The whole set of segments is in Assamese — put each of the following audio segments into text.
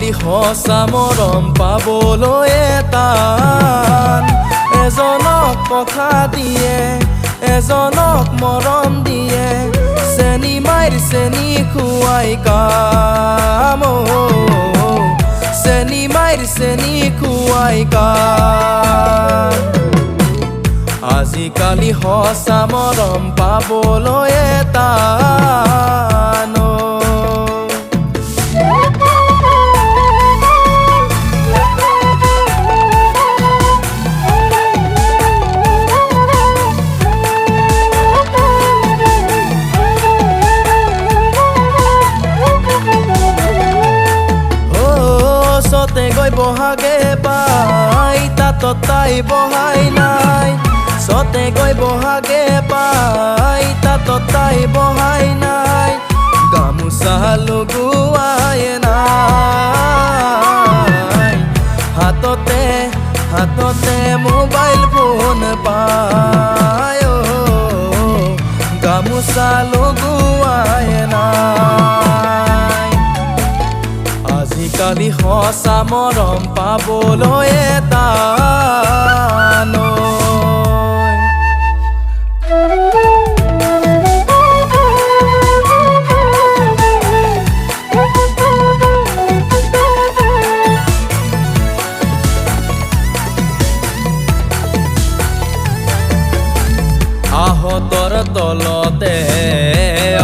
আজিকালি সঁচা মৰম পাবলৈ টান এজনক কথা দিয়ে এজনক মৰম দিয়ে চেনি মাইৰ চেনি খুৱাই কাম চেনি মাইৰ চেনি খুৱাই কাম আজিকালি সঁচা মৰম পাবলৈ টান চতে গৈ বহাগে পাই তাত তাই বহাই নাই চতে গৈ বহাগে পাই তাত তাই বহাই নাই গামোচা লগোৱাই নাই হাততে হাততে মোবাইল ফোন পায় গামোচা লগোৱাই নাই আজিকালি সঁচা মৰম পাবলৈ টান আহঁতৰ তলতে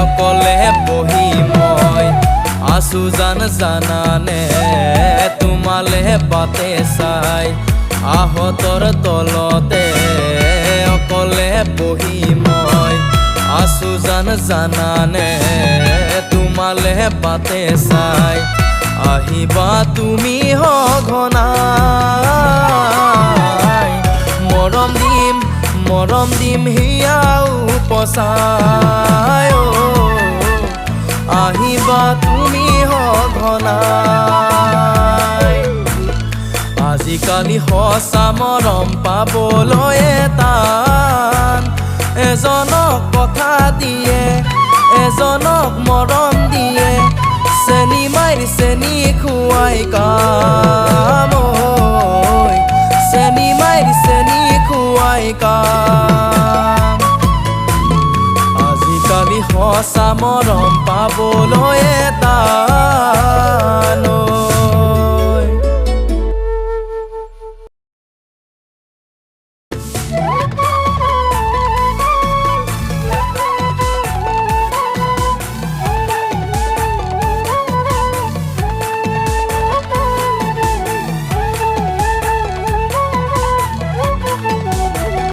অকলে বহি মই আছো জানানে তোমালে বাটে চাই আহঁতৰ তলতে অকলে বহি মই আছো জানানে তোমালে বাটে চাই আহিবা তুমি সঘনাই মৰম দিম হিয়াও পচাই আহিবা তুমি সঘনাই আজিকালি সঁচা মৰম পাবলৈ টান এজনক কথা দিয়ে এজনক মৰম দিয়ে চেনি মাইৰ চেনি খুৱাই কাম চেনি মাইৰ চেনি খুৱাই কাম আজিকালি সঁচা মৰম পাবলৈ টান